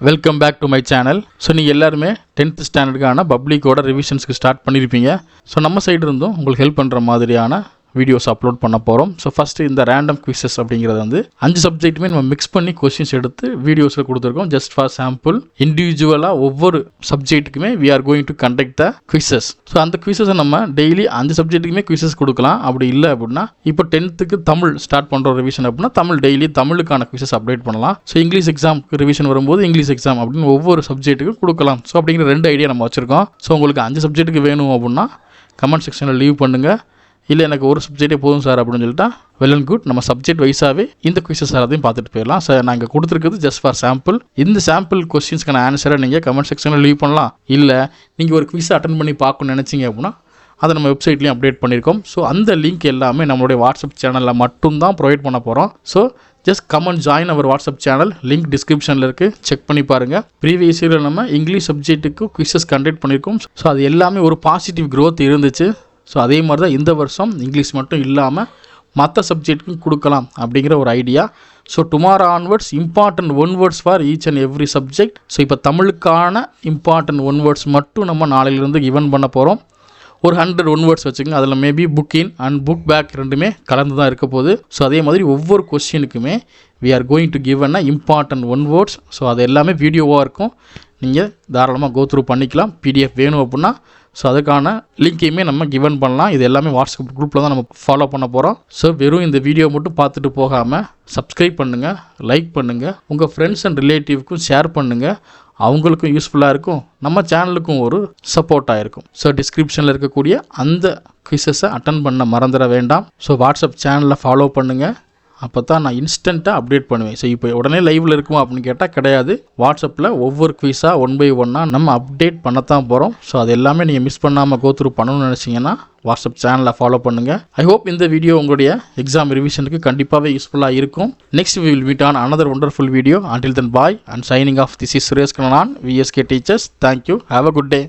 Welcome back to my channel. So நீங்கள் எல்லாருமே 10th ஸ்டாண்டர்டுக்கான பப்ளிக்கோட ரிவிஷன்ஸ்க்கு ஸ்டார்ட் பண்ணியிருப்பீங்க. ஸோ நம்ம சைடு இருந்தும் உங்களுக்கு ஹெல்ப் பண்ணுற மாதிரியான வீடியோஸ் அப்லோட் பண்ண போகிறோம். ஸோ ஃபஸ்ட்டு இந்த ரேண்டம் குவிசஸ் அப்படிங்கிறது வந்து 5 சப்ஜெக்ட்டுமே நம்ம மிக்ஸ் பண்ணி கொஸ்டின்ஸ் எடுத்து வீடியோஸில் கொடுத்துருக்கோம். ஜஸ்ட் ஃபார் சாம்பிள் இண்டிவிஜுவலாக ஒவ்வொரு சப்ஜெக்ட்டுக்குமே we are going to conduct the quizzes. So அந்த குவிசஸை நம்ம டெய்லி 5 சப்ஜெக்ட்டுக்குமே குவிசஸ் கொடுக்கலாம். அப்படி இல்லை அப்படின்னா இப்போ 10th தமிழ் ஸ்டார்ட் பண்ணுற ரிவிஷன் அப்படின்னா தமிழ் டெய்லி தமிழுக்கான குவிசஸ் அப்டேட் பண்ணலாம். ஸோ இங்கிலீஷ் எக்ஸாமுக்கு ரிவிஷன் வரும்போது இங்கிலீஷ் எக்ஸாம் அப்படின்னு ஒவ்வொரு சப்ஜெக்ட்டுக்கும் கொடுக்கலாம். ஸோ அப்படிங்கிற 2 ஐடியா நம்ம வச்சுருக்கோம். ஸோ உங்களுக்கு 5 சப்ஜெக்ட்டுக்கு வேணும் அப்படின்னா கமெண்ட் செக்ஷனில் லீவ் பண்ணுங்கள். இல்லை எனக்கு ஒரு சப்ஜெக்டே போதும் சார் அப்படின்னு சொல்லிட்டா வெல் அண்ட் குட். நம்ம சப்ஜெக்ட் வைஸாகவே இந்த குவிசஸ் எல்லாத்தையும் பார்த்துட்டு போயிடலாம். சார் நான் இங்கே கொடுத்துருக்குது ஜஸ்ட் ஃபார் சாம்பிள். இந்த சாம்பிள் கொஸ்டின்ஸ்க்கான ஆன்சரை நீங்கள் கமெண்ட் செக்ஷனில் லீவ் பண்ணலாம். இல்லை நீங்கள் ஒரு குவிஸை அட்டன் பண்ணி பார்க்கணும்னு நினச்சிங்க அப்படின்னா அதை நம்ம வெப்சைட்லேயும் அப்டேட் பண்ணியிருக்கோம். ஸோ அந்த லிங்க் எல்லாமே நம்மளுடைய வாட்ஸ்அப் சேனலில் மட்டும்தான் ப்ரொவைட் பண்ண போகிறோம். So just comment join our WhatsApp channel. Link டிஸ்கிரிப்ஷனில் இருக்குது, செக் பண்ணி பாருங்கள். ப்ரீவியஸ் இயரில் நம்ம இங்கிலீஷ் சப்ஜெக்ட்டுக்கு குவிசஸ் கண்டக்ட் பண்ணியிருக்கோம். ஸோ அது எல்லாமே ஒரு பாசிட்டிவ் க்ரோத் இருந்துச்சு. ஸோ அதே மாதிரி தான் இந்த வருஷம் இங்கிலீஷ் மட்டும் இல்லாமல் மற்ற சப்ஜெக்ட்டுக்கும் கொடுக்கலாம் அப்படிங்கிற ஒரு idea. So tomorrow onwards important 1 words for each and every subject. So இப்போ தமிழுக்கான இம்பார்ட்டன்ட் 1 words மட்டும் நம்ம நாளையிலிருந்து கிவன் பண்ண போகிறோம். ஒரு 100 1 words வச்சுக்கோங்க. அதில் maybe book in and book back ரெண்டுமே கலந்து தான் இருக்க போகுது. ஸோ அதே மாதிரி ஒவ்வொரு கொஸ்டினுக்குமே we are going to give a important 1 words. So அது எல்லாமே வீடியோவாக இருக்கும். நீங்கள் தாராளமாக கோ த்ரூ பண்ணிக்கலாம். பிடிஎஃப் வேணும் அப்படின்னா ஸோ அதுக்கான லிங்க்கையுமே நம்ம கிவன் பண்ணலாம். இது எல்லாமே வாட்ஸ்அப் குரூப்பில் தான் நம்ம ஃபாலோ பண்ண போகிறோம். ஸோ வெறும் இந்த வீடியோ மட்டும் பார்த்துட்டு போகாமல் சப்ஸ்கிரைப் பண்ணுங்கள், லைக் பண்ணுங்கள், உங்கள் ஃப்ரெண்ட்ஸ் அண்ட் ரிலேட்டிவ்க்கும் ஷேர் பண்ணுங்கள். அவங்களுக்கும் யூஸ்ஃபுல்லாக இருக்கும், நம்ம சேனலுக்கும் ஒரு சப்போர்ட்டாக இருக்கும். ஸோ டிஸ்கிரிப்ஷனில் இருக்கக்கூடிய அந்த குவிசஸை அட்டன் பண்ண மறந்துட வேண்டாம். ஸோ வாட்ஸ்அப் சேனலில் ஃபாலோ பண்ணுங்கள். அப்போ தான் நான் இன்ஸ்டண்ட்டாக அப்டேட் பண்ணுவேன். ஸோ இப்போ உடனே லைவில் இருக்குமா அப்படின்னு கேட்டால் கிடையாது. வாட்ஸ்அப்பில் ஒவ்வொரு குவிஸாக 1 by 1 நம்ம அப்டேட் பண்ணத்தான் போகிறோம். ஸோ அது எல்லாமே நீங்கள் மிஸ் பண்ணாமல் கோ த்ரூ பண்ணணும்னு நினச்சிங்கன்னா வாட்ஸ்அப் சேனலில் ஃபாலோ பண்ணுங்கள். ஐ ஹோப் இந்த வீடியோ உங்களுடைய எக்ஸாம் ரிவிஷனுக்கு கண்டிப்பாகவே யூஸ்ஃபுல்லாக இருக்கும். Next we will meet on another wonderful video. Until then, bye and signing off. This is Suresh Kannan, VSK Teachers. Thank you. Have a good day.